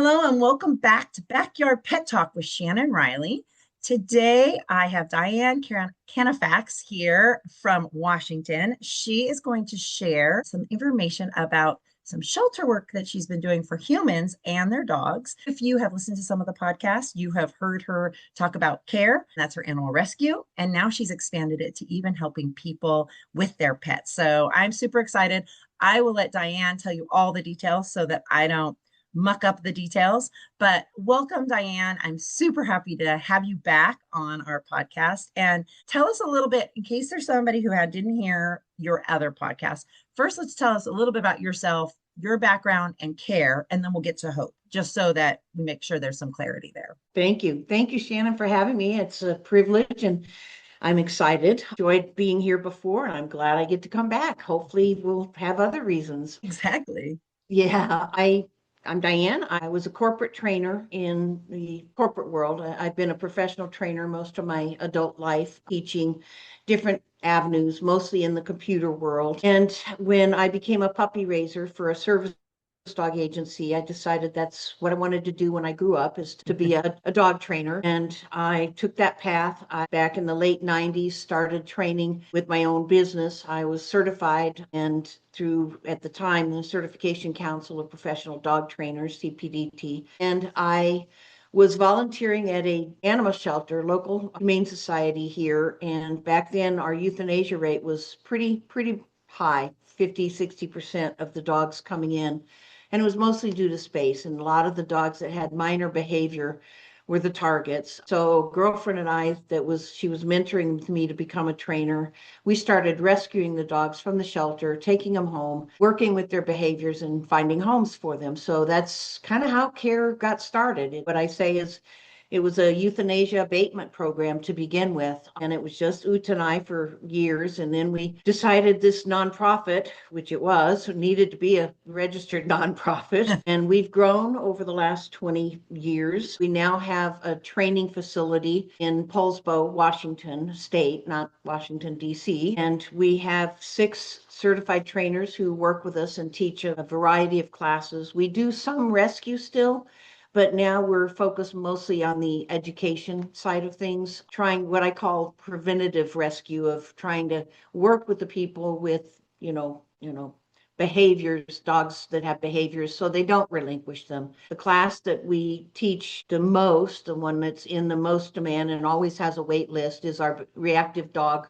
Hello and welcome back to Backyard Pet Talk with Shannon Riley. Today I have Diane Canafax here from Washington. She is going to share some information about some shelter work that she's been doing for humans and their dogs. If you have listened to some of the podcasts, you have heard her talk about KARE, that's her animal rescue, and now she's expanded it to even helping people with their pets. So I'm super excited. I will let Diane tell you all the details so that I don't muck up the details. But welcome, Diane. I'm super happy to have you back on our podcast. And tell us a little bit, in case there's somebody who didn't hear your other podcast. First, let's tell us a little bit about yourself, your background, and KARE, and then we'll get to HOPE, just so that we make sure there's some clarity there. Thank you. Thank you, Shannon, for having me. It's a privilege and I'm excited. Enjoyed being here before, and I'm glad I get to come back. Hopefully, we'll have other reasons. Exactly. Yeah, I'm Diane. I was a corporate trainer in the corporate world. I've been a professional trainer most of my adult life, teaching different avenues, mostly in the computer world. And when I became a puppy raiser for a service dog agency, I decided that's what I wanted to do when I grew up, is to be a dog trainer. And I took that path. Back in the late 90s, started training with my own business. I was certified and through, at the time, the Certification Council of Professional Dog Trainers, CPDT. And I was volunteering at a animal shelter, local humane society here. And back then our euthanasia rate was pretty high, 50-60% of the dogs coming in. And it was mostly due to space. And a lot of the dogs that had minor behavior were the targets. So girlfriend and I, she was mentoring me to become a trainer. We started rescuing the dogs from the shelter, taking them home, working with their behaviors and finding homes for them. So that's kind of how KARE got started. What I say is, it was a euthanasia abatement program to begin with, and it was just Ut and I for years. And then we decided this nonprofit, which it was, needed to be a registered nonprofit. And we've grown over the last 20 years. We now have a training facility in Poulsbo, Washington State, not Washington, D.C. And we have 6 certified trainers who work with us and teach a variety of classes. We do some rescue still, but now we're focused mostly on the education side of things, trying what I call preventative rescue, of trying to work with the people with, behaviors, dogs that have behaviors, so they don't relinquish them. The class that we teach the most, the one that's in the most demand and always has a wait list, is our reactive dog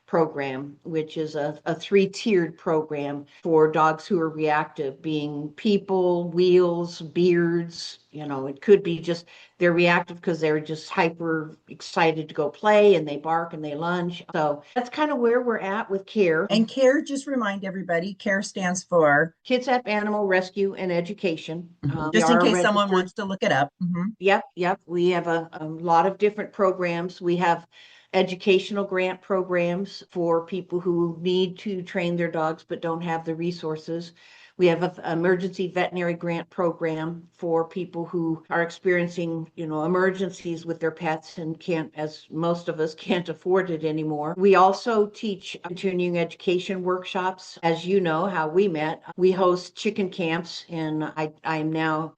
program, which is a 3-tiered program for dogs who are reactive, being people, wheels, beards. It could be just they're reactive because they're just hyper excited to go play and they bark and they lunge. So that's kind of where we're at with KARE. And KARE, just remind everybody, KARE stands for Kitsap Animal Rescue and Education. Just in case someone wants to look it up. Yep. We have a lot of different programs. We have educational grant programs for people who need to train their dogs but don't have the resources. We have an emergency veterinary grant program for people who are experiencing, emergencies with their pets and can't, as most of us can't afford it anymore. We also teach continuing education workshops. As you know, how we met, we host chicken camps, and I'm now,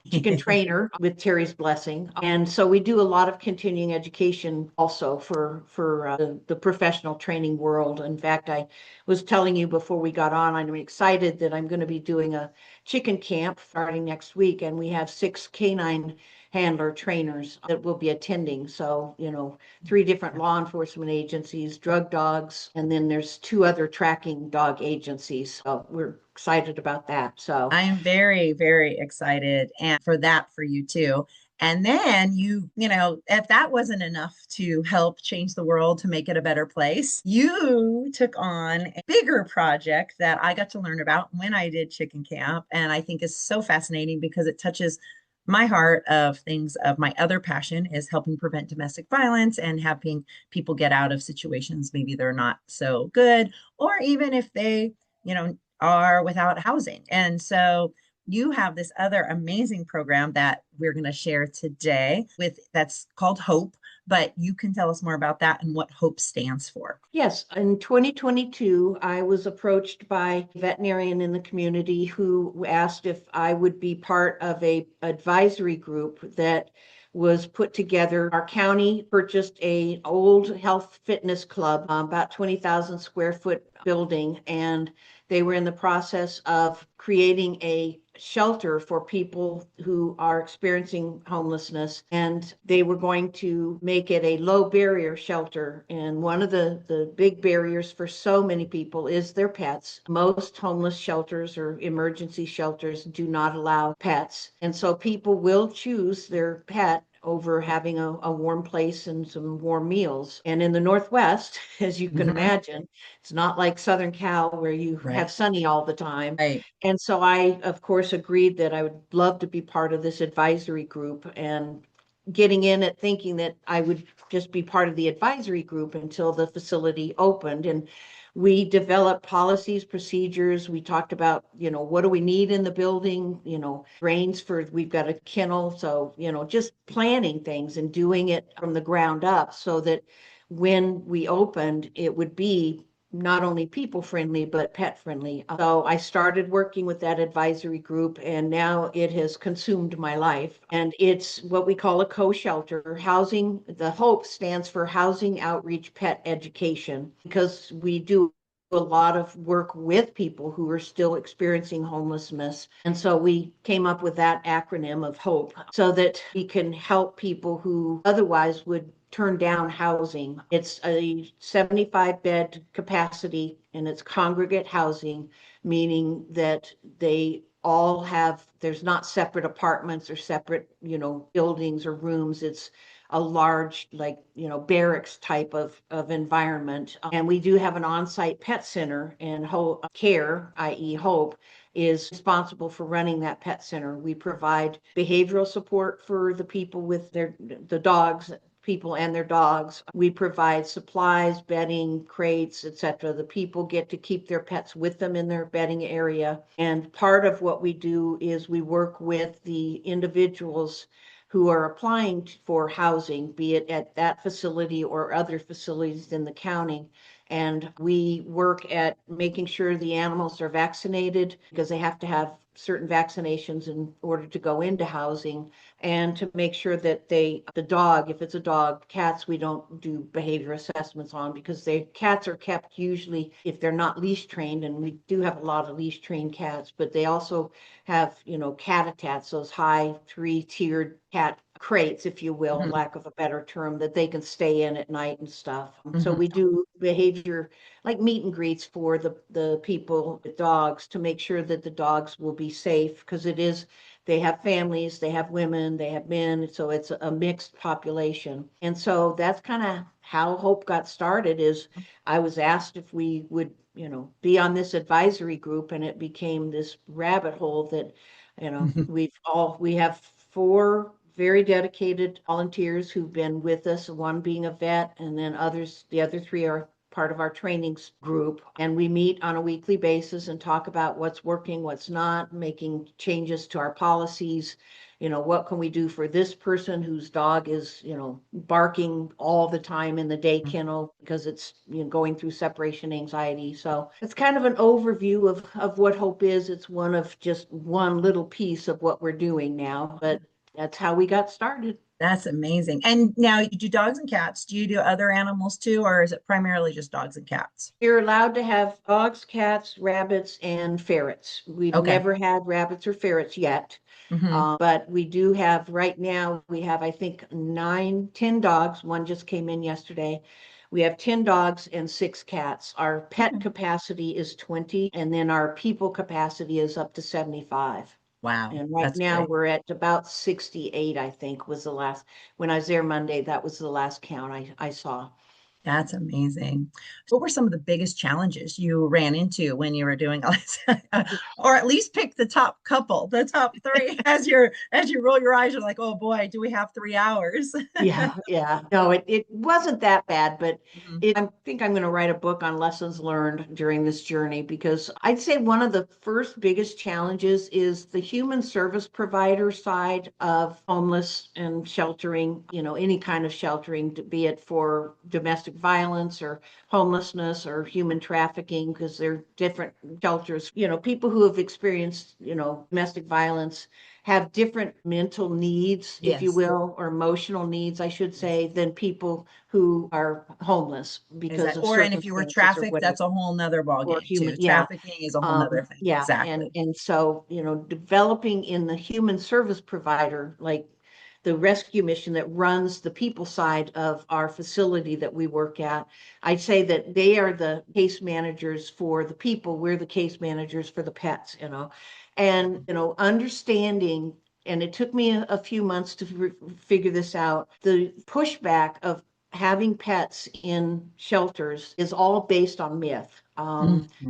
chicken trainer with Terry's blessing. And so we do a lot of continuing education also for the professional training world. In fact, I was telling you before we got on, I'm excited that I'm going to be doing a chicken camp starting next week, and we have 6 canine handler trainers that will be attending. So, 3 different law enforcement agencies, drug dogs, and then there's 2 other tracking dog agencies. So we're excited about that. So I'm very, very excited and for you too. And then if that wasn't enough to help change the world to make it a better place, you took on a bigger project that I got to learn about when I did chicken camp. And I think is so fascinating because it touches my heart of things. Of my other passion is helping prevent domestic violence and helping people get out of situations maybe they're not so good, or even if they, are without housing. And so you have this other amazing program that we're going to share today that's called HOPE. but you can tell us more about that and what HOPE stands for. Yes, in 2022, I was approached by a veterinarian in the community who asked if I would be part of a advisory group that was put together. Our county purchased a old health fitness club, about 20,000 square foot building, and they were in the process of creating a shelter for people who are experiencing homelessness, and they were going to make it a low barrier shelter. And one of the big barriers for so many people is their pets. Most homeless shelters or emergency shelters do not allow pets, and so people will choose their pet over having a warm place and some warm meals. And in the Northwest, as you can Mhm. imagine, it's not like Southern Cal where you have Right. sunny all the time. Right. And so I, of course, agreed that I would love to be part of this advisory group, and getting in it thinking that I would just be part of the advisory group until the facility opened. And we developed policies, procedures. We talked about, what do we need in the building, drains for, we've got a kennel. So, just planning things and doing it from the ground up so that when we opened, it would be not only people friendly, but pet friendly. So I started working with that advisory group, and now it has consumed my life. And it's what we call a co-shelter. Housing, the HOPE stands for Housing Outreach Pet Education, because we do a lot of work with people who are still experiencing homelessness. And so we came up with that acronym of HOPE so that we can help people who otherwise would turn down housing. It's a 75 bed capacity, and it's congregate housing, meaning that they all have, there's not separate apartments or separate, buildings or rooms. It's a large, like, barracks type of environment. And we do have an on-site pet center, and KARE, i.e. HOPE, is responsible for running that pet center. We provide behavioral support for the people with the dogs, people and their dogs. We provide supplies, bedding, crates, etc. The people get to keep their pets with them in their bedding area. And part of what we do is we work with the individuals who are applying for housing, be it at that facility or other facilities in the county. And we work at making sure the animals are vaccinated, because they have to have certain vaccinations in order to go into housing, and to make sure that the dog, if it's a dog, cats, we don't do behavior assessments on, because cats are kept usually, if they're not leash trained, and we do have a lot of leash trained cats, but they also have, cat-a-tats, those high 3-tiered cat crates, if you will, Mhm. lack of a better term, that they can stay in at night and stuff. So Mhm. we do behavior like meet and greets for the people with dogs, to make sure that the dogs will be safe, because they have families, they have women, they have men, so it's a mixed population. And so that's kind of how HOPE got started. Is I was asked if we would, be on this advisory group, and it became this rabbit hole that, we have 4 very dedicated volunteers who've been with us, one being a vet, and then the other 3 are part of our trainings group. And we meet on a weekly basis and talk about what's working, what's not, making changes to our policies. What can we do for this person whose dog is, barking all the time in the day kennel because it's, going through separation anxiety. So it's kind of an overview of what HOPE is. It's one of just one little piece of what we're doing now, but that's how we got started. That's amazing. And now you do dogs and cats. Do you do other animals too, or is it primarily just dogs and cats? You're allowed to have dogs, cats, rabbits, and ferrets. We've Okay. never had rabbits or ferrets yet. Hmm. But we do have, right now, we have, I think, 10 dogs. One just came in yesterday. We have 10 dogs and 6 cats. Our pet Okay. capacity is 20, and then our people capacity is up to 75. Wow, And right that's now great. we're at about 68, I think, was the last, when I was there Monday, that was the last count I saw. That's amazing. What were some of the biggest challenges you ran into when you were doing all this? Or at least pick the top couple, the top three as you roll your eyes, you're like, oh boy, do we have 3 hours? Yeah, yeah. No, it wasn't that bad, but Mhm. I think I'm going to write a book on lessons learned during this journey because I'd say one of the first biggest challenges is the human service provider side of homeless and sheltering, any kind of sheltering, be it for domestic violence or homelessness or human trafficking, because they're different shelters. People who have experienced, domestic violence have different mental needs, if you Yes, will, or emotional needs, I should yes. say, than people who are homeless Is because that, of or, and if you were circumstances or trafficked, whatever, that's a whole nother ball or game too. human, yeah. Trafficking is a whole nother thing. Yeah, and Exactly. so, developing in the human service provider, like the rescue mission that runs the people side of our facility that we work at, I'd say that they are the case managers for the people. We're the case managers for the pets, and, understanding, and it took me a few months to figure this out. The pushback of having pets in shelters is all based on myth.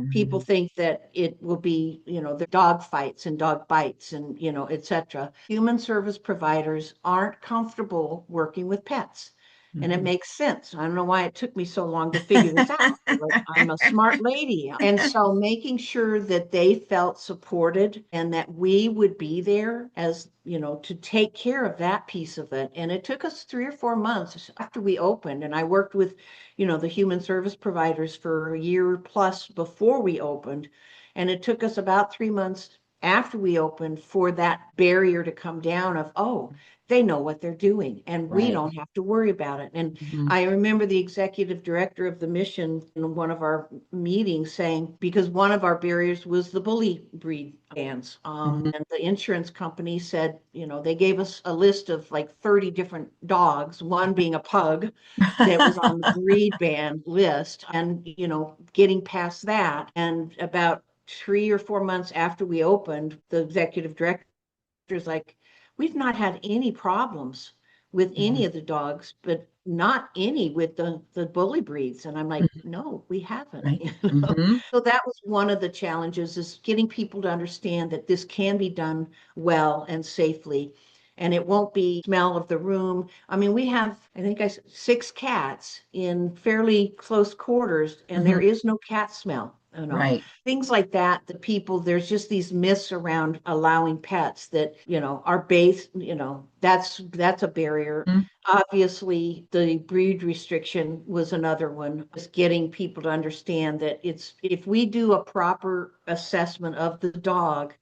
People Mhm. think that it will be, the dog fights and dog bites and, etc. Human service providers aren't comfortable working with pets. And it Mhm. makes sense. I don't know why it took me so long to figure this out, but I'm a smart lady. And so making sure that they felt supported and that we would be there as, to take care of that piece of it. And it took us 3 or 4 months after we opened. And I worked with, the human service providers for a year plus before we opened. And it took us about 3 months after we opened for that barrier to come down of, oh, they know what they're doing and we Right. don't have to worry about it. And Mhm. I remember the executive director of the mission in one of our meetings saying, because one of our barriers was the bully breed bans. Mhm. And the insurance company said, they gave us a list of like 30 different dogs, one being a pug that was on the breed ban list. And, getting past that, and about 3 or 4 months after we opened, the executive director is like, we've not had any problems with Yeah. any of the dogs, but not any with the bully breeds. And I'm like, Mhm. no, we haven't. Right. Hmm. So that was one of the challenges, is getting people to understand that this can be done well and safely. And it won't be smell of the room. I mean, we have, I think 6 cats in fairly close quarters, and Hmm. there is no cat smell. Right. Things like that, the people, there's just these myths around allowing pets that, are based, that's a barrier. Mhm. Obviously, the breed restriction was another one, just getting people to understand that if we do a proper assessment of the dog,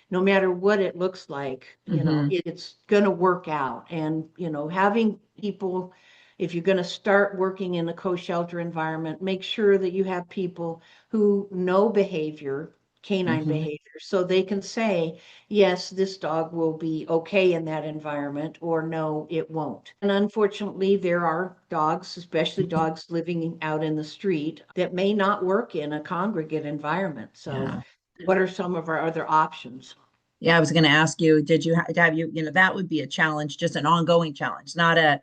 no matter what it looks like, Hmm. it's going to work out. And, having people, if you're going to start working in a co-shelter environment, make sure that you have people who know behavior, canine Hmm. behavior, so they can say, yes, this dog will be okay in that environment, or no, it won't. And unfortunately, there are dogs, especially dogs living out in the street, that may not work in a congregate environment. So, Yeah. what are some of our other options? Yeah, I was going to ask you, did you have you, that would be a challenge, just an ongoing challenge, not a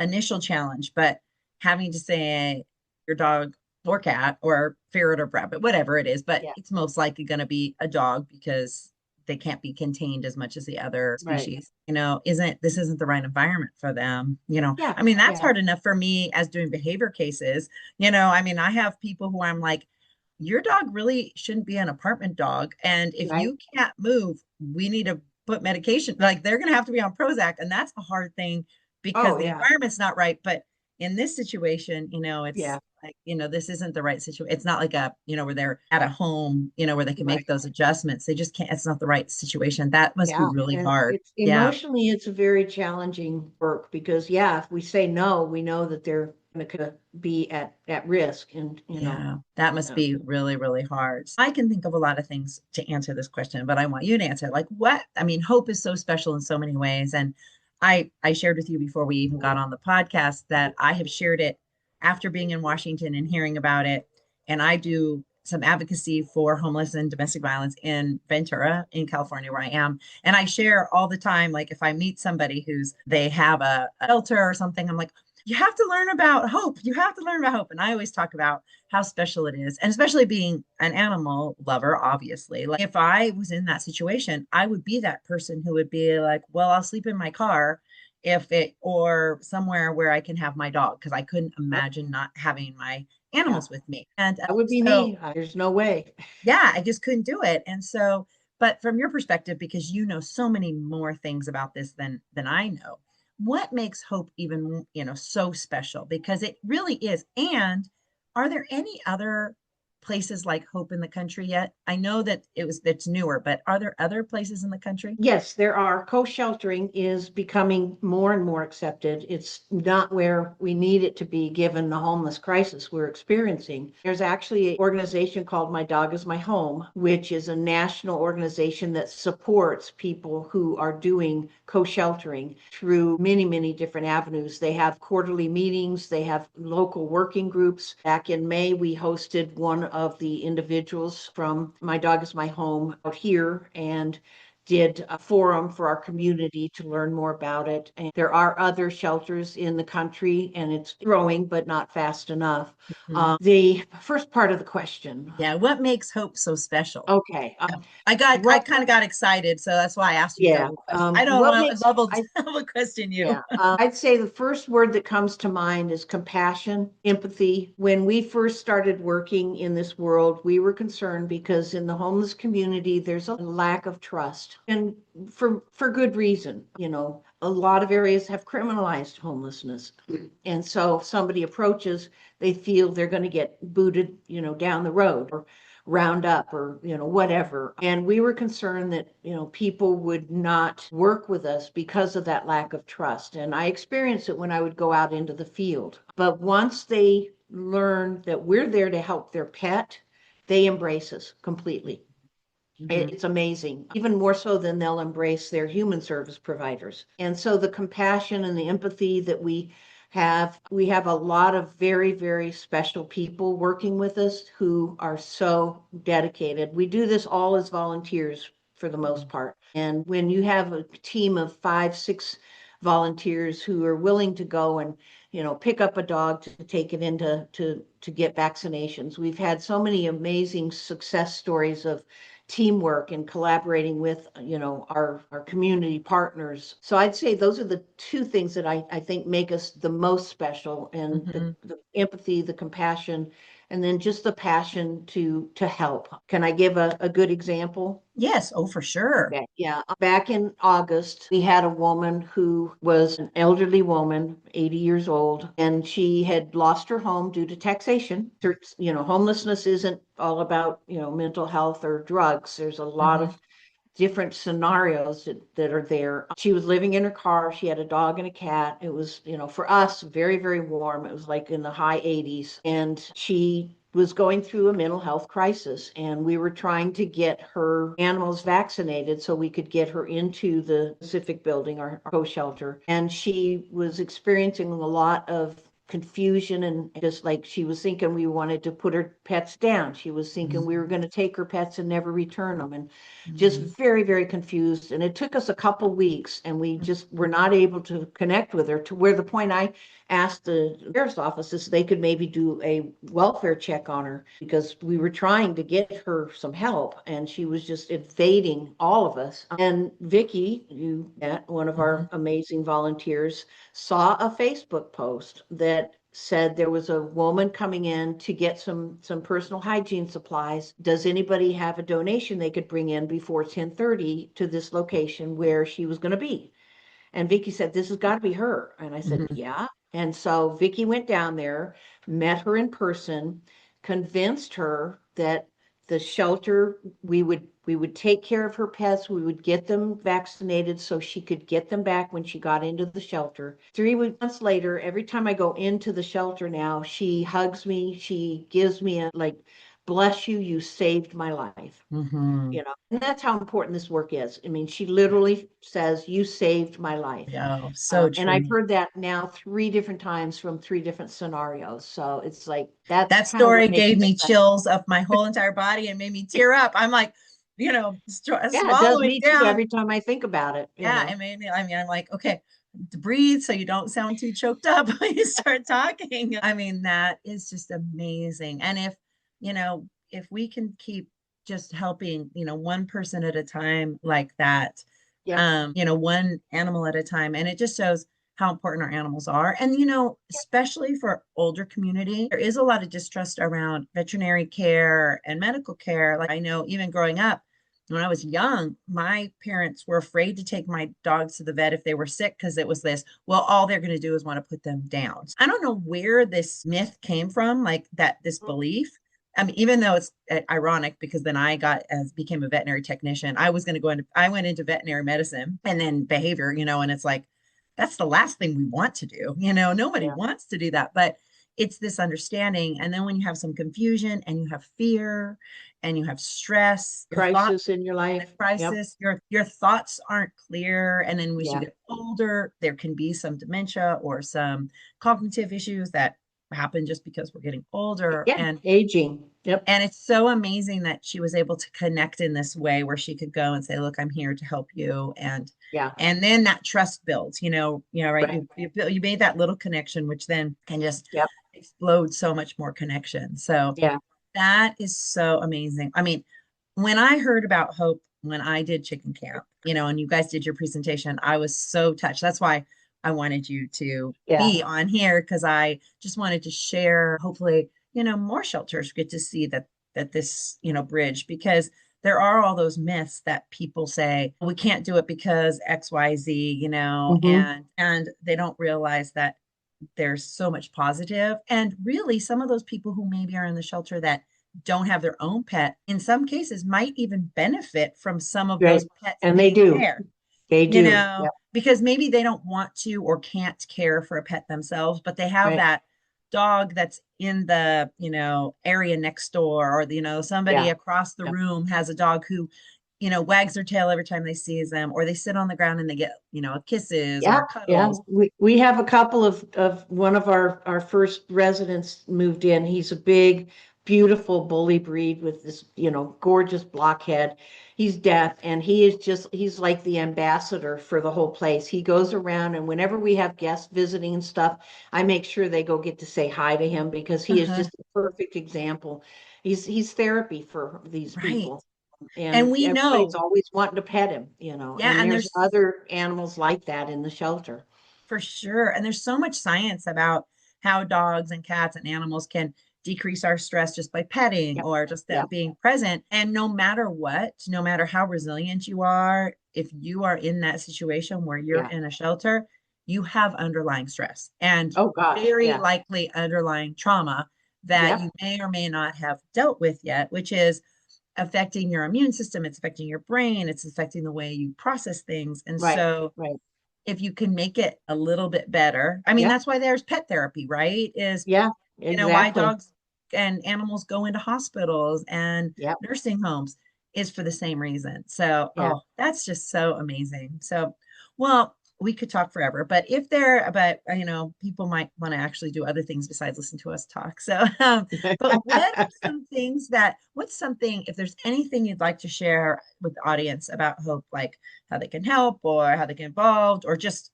initial challenge, but having to say your dog or cat or ferret or rabbit, whatever it is, but Yeah, it's most likely going to be a dog because they can't be contained as much as the other right. species. Isn't the right environment for them. Yeah, I mean, that's yeah, hard enough for me as doing behavior cases. I mean, I have people who I'm like, your dog really shouldn't be an apartment dog. And if right. you can't move, we need to put medication. Like they're going to have to be on Prozac. And that's a hard thing because Oh, the yeah, environment's not right. But in this situation, yeah, it's like, this isn't the right situation. It's not like where they're at a home, where they can right. make those adjustments. They just can't, it's not the right situation. That must be Yeah, really and hard. it's Yeah. emotionally, it's a very challenging work because, yeah, if we say no, we know that they're going to be at risk, and Yeah, that must be really, really hard. I can think of a lot of things to answer this question, but I want you to answer. Like what? I mean, hope is so special in so many ways. And I shared with you before we even got on the podcast that I have shared it after being in Washington and hearing about it. And I do some advocacy for homeless and domestic violence in Ventura, in California, where I am. And I share all the time, like if I meet somebody they have a shelter or something, I'm like, You have to learn about hope. You have to learn about hope. And I always talk about how special it is. And especially being an animal lover, obviously. Like if I was in that situation, I would be that person who would be like, well, I'll sleep in my car if it, or somewhere where I can have my dog, because I couldn't Yep. imagine not having my Yeah, animals with me. And that would be so me. There's no way. yeah, I just couldn't do it. And so, but from your perspective, because you know so many more things about this than I know, what makes hope even, so special? Because it really is. And are there any other places like Hope in the country yet? I know that it's newer, but are there other places in the country? Yes, there are. Co-sheltering is becoming more and more accepted. It's not where we need it to be given the homeless crisis we're experiencing. There's actually an organization called My Dog is My Home, which is a national organization that supports people who are doing co-sheltering through many, many different avenues. They have quarterly meetings, they have local working groups. Back in May, we hosted one of the individuals from My Dog is My Home out here and did a forum for our community to learn more about it. And there are other shelters in the country, and it's growing, but not fast enough. Mhm. The first part of the question. Yeah, what makes Hope so special? Okay. Yeah. I What, kind of got excited, so that's why I asked you yeah. double question. I don't What want to makes, double I double question you. Yeah, I'd say the first word that comes to mind is compassion, empathy. When we first started working in this world, we were concerned because in the homeless community, there's a lack of trust, and for good reason. You know, a lot of areas have criminalized homelessness, and so if somebody approaches, they feel they're going to get booted, down the road or round up or whatever. And we were concerned that people would not work with us because of that lack of trust. And I experienced it when I would go out into the field. But once they learn that we're there to help their pet, they embrace us completely. Mhm. It's amazing, even more so than they'll embrace their human service providers. And so the compassion and the empathy that we have a lot of very, very special people working with us who are so dedicated. We do this all as volunteers for the most part. And when you have a team of 5, 6 volunteers who are willing to go and pick up a dog to take it into to get vaccinations. We've had so many amazing success stories of teamwork and collaborating with our community partners. So I'd say those are the two things that I think make us the most special, and Mhm. the empathy, the compassion, and then just the passion to help. Can I give a good example? Yes, oh, for sure. Okay, yeah. Back in August, we had a woman who was an elderly woman, 80 years old, and she had lost her home due to taxation. Homelessness isn't all about, mental health or drugs. There's a lot Mhm. of different scenarios that are there. She was living in her car. She had a dog and a cat. It was, for us, very, very warm. It was like in the high 80s. And she was going through a mental health crisis. And we were trying to get her animals vaccinated so we could get her into the Pacific building, our co-shelter. And she was experiencing a lot of confusion, and just like she was thinking we wanted to put her pets down. She was thinking we were Mhm. going to take her pets and never return them. And just Mhm. very, very confused. And it took us a couple weeks, and we just were not able to connect with her to where the point I asked the sheriff's offices they could maybe do a welfare check on her because we were trying to get her some help, and she was just evading all of us. And Vicky, you met, one of our Mhm. amazing volunteers, saw a Facebook post that said there was a woman coming in to get some personal hygiene supplies. Does anybody have a donation they could bring in before 10:30 to this location where she was going to be? And Vicky said, this has got to be her. And I said, Mhm. yeah. And so Vicky went down there, met her in person, convinced her that the shelter, we would take care of her pets, we would get them vaccinated so she could get them back when she got into the shelter. 3 months later, every time I go into the shelter now, she hugs me, she gives me a like, bless you, you saved my life. Mhm. And that's how important this work is. I mean, she literally says, you saved my life. Yeah, so And I've true. heard that now 3 different times from 3 different scenarios. So it's like, that's That kind of what story makes gave it me special. chills up my whole entire body and made me tear up. I'm like, Yeah, it does swallow it me too down. every time I think about it, you Yeah, know. it made me, I mean, I'm like, okay, breathe so you don't sound too choked up when you start talking. I mean, that is just amazing. And if we can keep just helping, one person at a time like that, Yep. one animal at a time, and it just shows how important our animals are. And, especially for older community, there is a lot of distrust around veterinary care and medical care. Like I know even growing up, when I was young, my parents were afraid to take my dogs to the vet if they were sick because it was this, well, all they're going to do is want to put them down. I don't know where this myth came from, like that, this belief. I mean, even though it's ironic because then I became a veterinary technician. I went into veterinary medicine and then behavior, and it's like, that's the last thing we want to do. Nobody Yeah. wants to do that, but it's this understanding. And then when you have some confusion and you have fear and you have stress, your thoughts Crisis in your in a life. Yep. crisis, your thoughts aren't clear. And then as you Yeah. get older, there can be some dementia or some cognitive issues that happen just because we're getting older. Yeah. Aging. Yep. And it's so amazing that she was able to connect in this way where she could go and say, look, I'm here to help you. Yeah. And then that trust builds, right. Right. You made that little connection, which then can just Yep. explode so much more connection. So Yeah. that is so amazing. I mean, when I heard about Hope, when I did chicken camp, and you guys did your presentation, I was so touched. That's why I wanted you to Yeah. be on here because I just wanted to share, hopefully, more shelters get to see that this, bridge because there are all those myths that people say we can't do it because XYZ, Hmm. and they don't realize that there's so much positive. And really, some of those people who maybe are in the shelter that don't have their own pet, in some cases, might even benefit from some of Right. those pets And they being do. there, They do. Yep. because maybe they don't want to or can't care for a pet themselves, but they have Right. that dog that's in the, area next door, or, somebody Yeah. across the Yep. room has a dog who, wags their tail every time they see them, or they sit on the ground and they get, kisses Yeah. or Yeah. cuddles. We have a couple of one of our first residents moved in. He's a big, beautiful bully breed with this, gorgeous blockhead. He's deaf and he's like the ambassador for the whole place. He goes around and whenever we have guests visiting and stuff, I make sure they go get to say hi to him because he is Uh-huh. just a perfect example. He's therapy for these Right. people. And And we everybody's know, always wanting to pet him, yeah, and and there's there's other animals like that in the shelter. for sure. And there's so much science about how dogs and cats and animals can decrease our stress just by petting Yep. or just them Yep. being present. And no matter what, no matter how resilient you are, if you are in that situation where you're Yeah. in a shelter, you have underlying stress and Oh gosh. very Yeah. likely underlying trauma that Yep. you may or may not have dealt with yet, which is affecting your immune system, it's affecting your brain, it's affecting the way you process things. And Right. so Right. if you can make it a little bit better. I mean, Yep. that's why there's pet therapy, right? Is, Yeah. why Exactly. dogs and animals go into hospitals and Yep. nursing homes is for the same reason. So, Yeah. oh, that's just so amazing. So, well, we could talk forever, but people might want to actually do other things besides listen to us talk. So, but what's something, if there's anything you'd like to share with the audience about Hope, like how they can help or how they get involved or just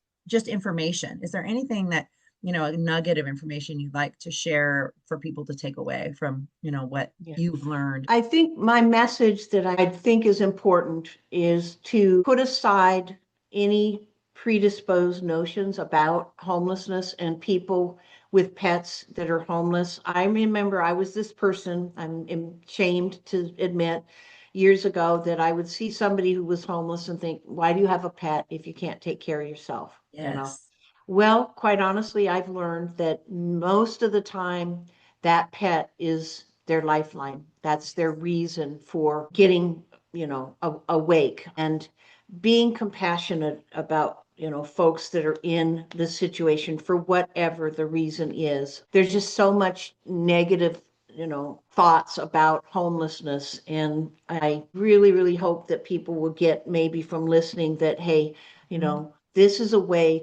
information? Is there anything that, a nugget of information you'd like to share for people to take away from, what Yeah. you've learned? I think my message that I think is important is to put aside any predisposed notions about homelessness and people with pets that are homeless. I remember I was this person, I'm ashamed to admit, years ago that I would see somebody who was homeless and think, why do you have a pet if you can't take care of yourself? Yes. Well, quite honestly, I've learned that most of the time that pet is their lifeline. That's their reason for getting, awake and being compassionate about, folks that are in the situation for whatever the reason is. There's just so much negative, thoughts about homelessness. And I really, really hope that people will get maybe from listening that, hey, Mhm. this is a way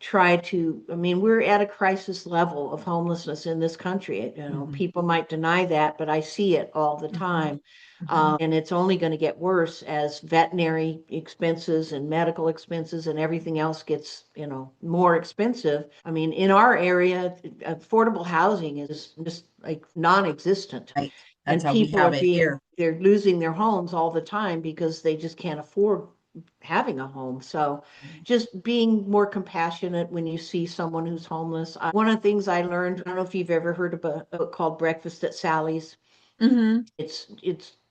try to, I mean, we're at a crisis level of homelessness in this country. You know, Mhm. people might deny that, but I see it all the Mhm. time. Mhm. And it's only going to get worse as veterinary expenses and medical expenses and everything else gets, more expensive. I mean, in our area, affordable housing is just like non-existent. Right. That's And how we people are have it here. they're losing their homes all the time because they just can't afford having a home. So just being more compassionate when you see someone who's homeless. One of the things I learned, I don't know if you've ever heard of a book called Breakfast at Sally's. Hmm. It's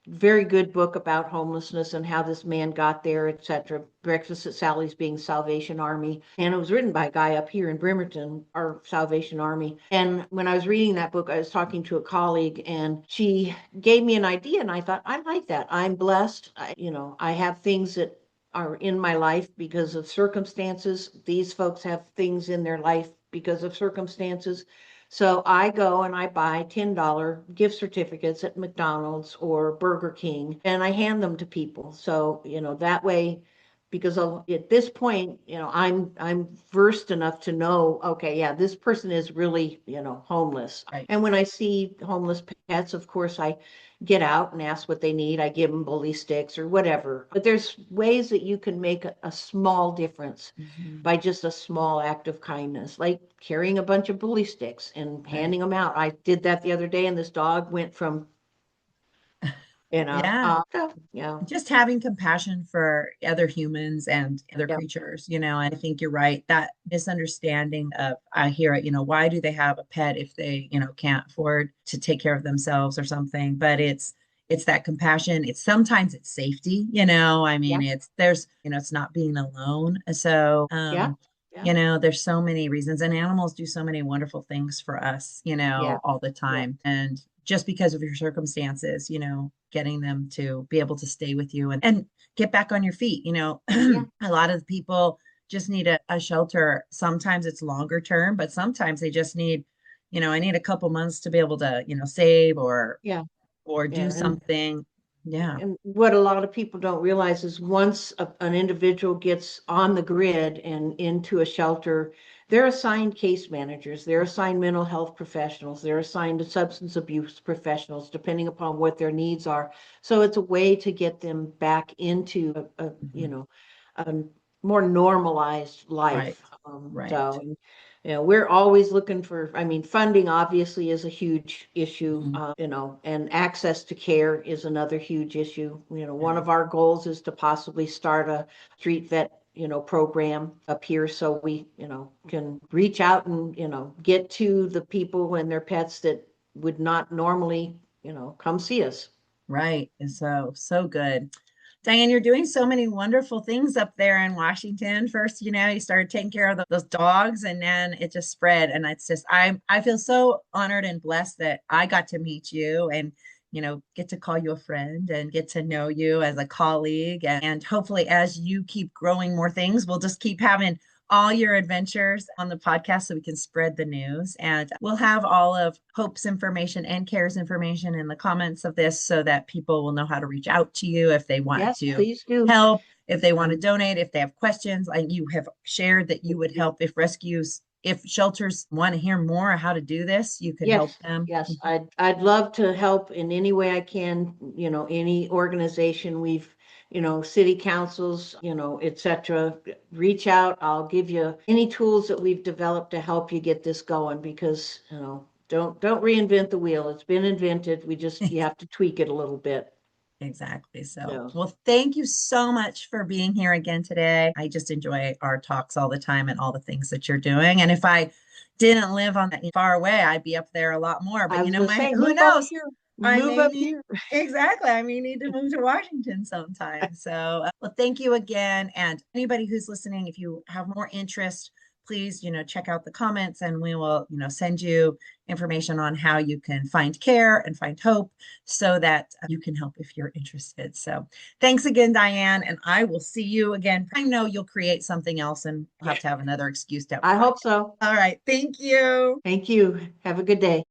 very good book about homelessness and how this man got there, etc. Breakfast at Sally's being Salvation Army. And it was written by a guy up here in Bremerton, our Salvation Army. And when I was reading that book, I was talking to a colleague and she gave me an idea and I thought, I like that. I'm blessed. I have things that are in my life because of circumstances. These folks have things in their life because of circumstances. So I go and I buy $10 gift certificates at McDonald's or Burger King and I hand them to people. So, that way, because at this point, I'm versed enough to know, okay, yeah, this person is really, homeless. Right. And when I see homeless pets, of course, I get out and ask what they need. I give them bully sticks or whatever. But there's ways that you can make a small difference Mhm. by just a small act of kindness, like carrying a bunch of bully sticks and Right. handing them out. I did that the other day, and this dog went from, Yeah. so, yeah, Just having compassion for other humans and other yeah, creatures, and I think you're right. That misunderstanding of, I hear it, why do they have a pet if they, can't afford to take care of themselves or something? But it's that compassion. It's sometimes it's safety, I yeah, mean, it's not being alone. So, yeah, yeah, there's so many reasons, and animals do so many wonderful things for us, yeah, all the yeah, time. And just because of your circumstances, getting them to be able to stay with you and get back on your feet, yeah, a lot of people just need a shelter. Sometimes it's longer term, but sometimes they just need, I need a couple months to be able to, save yeah, or do yeah. And something. Yeah. And what a lot of people don't realize is once an individual gets on the grid and into a shelter, they're assigned case managers, they're assigned mental health professionals, they're assigned substance abuse professionals, depending upon what their needs are. So it's a way to get them back into Mhm. a more normalized Right. life. Right. So, we're always looking for, I mean, funding obviously is a huge issue, Mhm. and access to care is another huge issue. One Yeah. of our goals is to possibly start a street vet, program up here so we, can reach out and, get to the people and their pets that would not normally, come see us. Right. And so good. Diane, you're doing so many wonderful things up there in Washington. First, you started taking care of those dogs, and then it just spread. And it's just, I feel so honored and blessed that I got to meet you and, get to call you a friend and get to know you as a colleague. And hopefully, as you keep growing more things, we'll just keep having all your adventures on the podcast so we can spread the news. And we'll have all of Hope's information and CARE's information in the comments of this so that people will know how to reach out to you if they want Yes, to please do. help, if they want to Um, donate, if they have questions. Like you have shared that you would help if shelters want to hear more how to do this, you could help Yes, them. yes, I'd love to help in any way I can, any organization we've, city councils, et cetera. Reach out. I'll give you any tools that we've developed to help you get this going because, don't reinvent the wheel. It's been invented. You have to tweak it a little bit. Exactly. So, So well, thank you so much for being here again today. I just enjoy our talks all the time and all the things that you're doing. And if I didn't live on that far away, I'd be up there a lot more. But I was gonna my say, who move up knows? here, I move may up need here. exactly. I may need to move to Washington sometime. So, well, thank you again. And anybody who's listening, if you have more interest, please, check out the comments and we will, send you information on how you can find care and find hope so that you can help if you're interested. So, thanks again, Diane. And I will see you again. I know you'll create something else and we'll have to have another excuse to have a I podcast. hope so. All right. Thank you. Thank you. Have a good day.